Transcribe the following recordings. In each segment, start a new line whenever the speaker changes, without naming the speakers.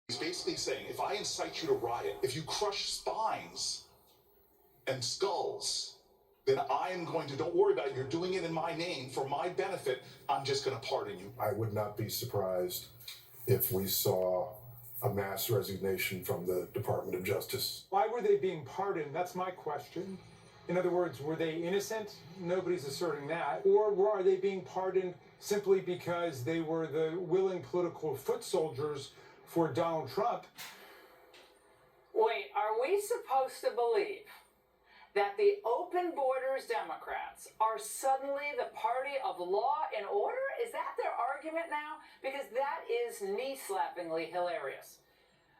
He's basically saying, if I incite you to riot, if you crush spines and skulls, then I am going to, don't worry about it, you're doing it in my name, for my benefit, I'm just going to pardon you.
I would not be surprised if we saw a mass resignation from the Department of Justice.
Why were they being pardoned? That's my question. In other words, were they innocent? Nobody's asserting that. Or are they being pardoned simply because they were the willing political foot soldiers for Donald Trump?
Wait, are we supposed to believe that the open borders Democrats are suddenly the party of law and order? Is that their argument now? Because that is knee-slappingly hilarious.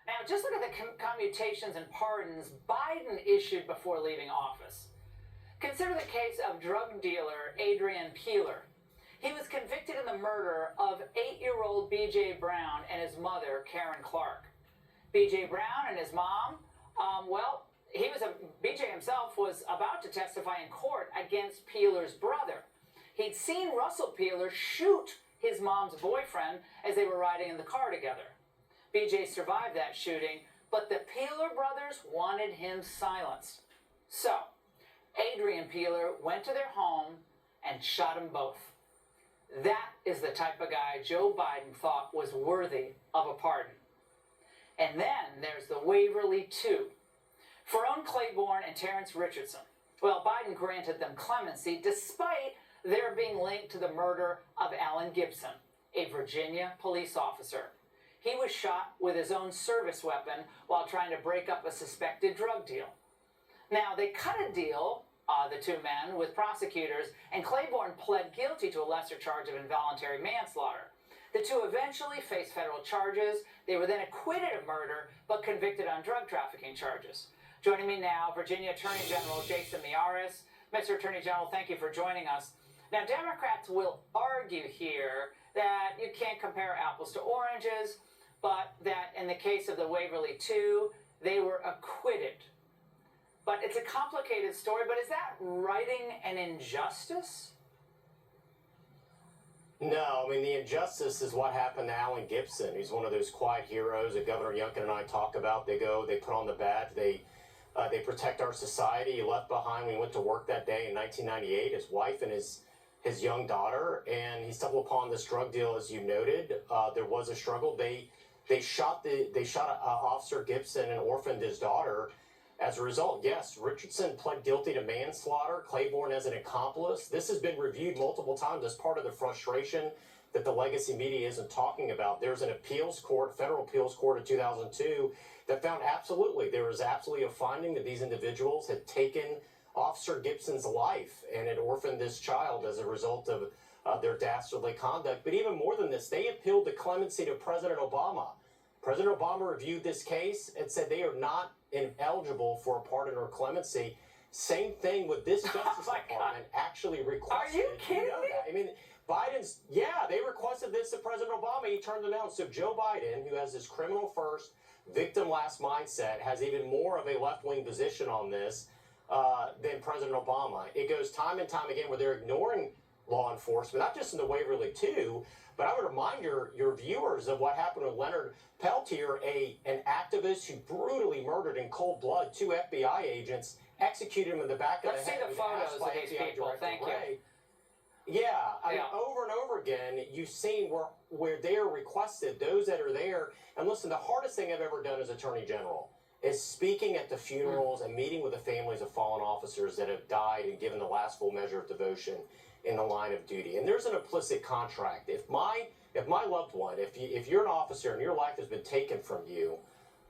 Now, just look at the commutations and pardons Biden issued before leaving office. Consider the case of drug dealer Adrian Peeler. He was convicted in the murder of 8-year-old B.J. Brown and his mother, Karen Clark. B.J. Brown and his mom, B.J. himself was about to testify in court against Peeler's brother. He'd seen Russell Peeler shoot his mom's boyfriend as they were riding in the car together. B.J. survived that shooting, but the Peeler brothers wanted him silenced. So, Adrian Peeler went to their home and shot them both. That is the type of guy Joe Biden thought was worthy of a pardon. And then there's the Waverly 2. Ferone Claiborne and Terrence Richardson. Well, Biden granted them clemency despite their being linked to the murder of Alan Gibson, a Virginia police officer. He was shot with his own service weapon while trying to break up a suspected drug deal. Now, they cut a deal, the two men, with prosecutors, and Claiborne pled guilty to a lesser charge of involuntary manslaughter. The two eventually faced federal charges. They were then acquitted of murder, but convicted on drug trafficking charges. Joining me now, Virginia Attorney General Jason Miyares. Mr. Attorney General, thank you for joining us. Now, Democrats will argue here that you can't compare apples to oranges, but that in the case of the Waverly 2, they were acquitted. But it's a complicated story, but is that righting an injustice?
No, I mean, the injustice is what happened to Alan Gibson. He's one of those quiet heroes that Governor Youngkin and I talk about. They go, they put on the badge, they protect our society. He left behind when he went to work that day in 1998, his wife and his young daughter, and he stumbled upon this drug deal, as you noted. There was a struggle. They shot Officer Gibson and orphaned his daughter. As a result, yes, Richardson pled guilty to manslaughter, Claiborne as an accomplice. This has been reviewed multiple times as part of the frustration that the legacy media isn't talking about. There's an appeals court, federal appeals court in 2002, that found there was absolutely a finding that these individuals had taken Officer Gibson's life and had orphaned this child as a result of their dastardly conduct. But even more than this, they appealed the clemency to President Obama. President Obama reviewed this case and said they are not ineligible for a pardon or clemency. Same thing with this Justice Department actually requested.
Are you kidding me?
I mean, they requested this to President Obama. He turned them down. So Joe Biden, who has this criminal first, victim last mindset, has even more of a left-wing position on this than President Obama. It goes time and time again where they're ignoring law enforcement, not just in the Waverly 2, but I would remind your viewers of what happened with Leonard Peltier, an activist who brutally murdered in cold blood 2 FBI agents, executed him in the back of the head.
Let's see the photos of these people. Thank you.
Yeah, I mean, over and over again, you've seen where they are requested, those that are there. And listen, the hardest thing I've ever done as Attorney General is speaking at the funerals and meeting with the families of fallen officers that have died and given the last full measure of devotion in the line of duty. And there's an implicit contract. If my loved one, if you're an officer and your life has been taken from you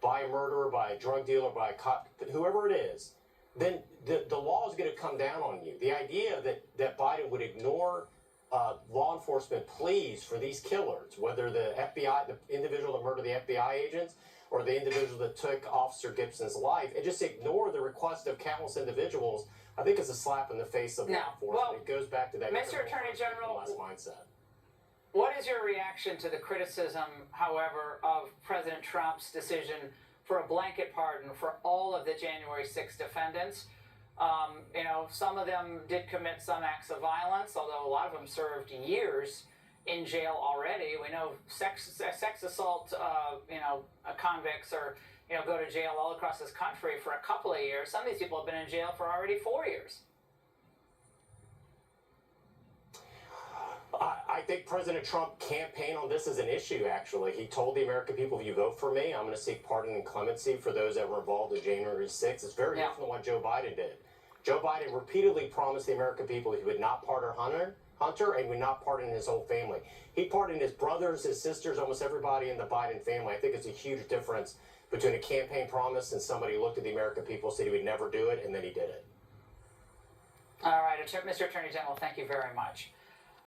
by a murderer, by a drug dealer, by a cop, whoever it is, then the law is going to come down on you. The idea that Biden would ignore law enforcement pleas for these killers, whether the FBI, the individual that murdered the FBI agents, or the individual that took Officer Gibson's life, and just ignore the request of countless individuals, I think it's a slap in the face of law enforcement.
Well,
it goes back to that
Mr. Attorney General,
mindset.
What is your reaction to the criticism, however, of President Trump's decision for a blanket pardon for all of the January 6th defendants? Some of them did commit some acts of violence, although a lot of them served years in jail already. We know sex assault, convicts or go to jail all across this country for a couple of years. Some of these people have been in jail for already 4 years.
I think President Trump campaigned on this as an issue, actually. He told the American people, if you vote for me, I'm going to seek pardon and clemency for those that were involved in January 6th. It's very different than what Joe Biden did. Joe Biden repeatedly promised the American people he would not pardon Hunter and would not pardon his whole family. He pardoned his brothers, his sisters, almost everybody in the Biden family. I think it's a huge difference between a campaign promise and somebody who looked at the American people, said he would never do it, and then he did it.
All right, Mr. Attorney General, thank you very much.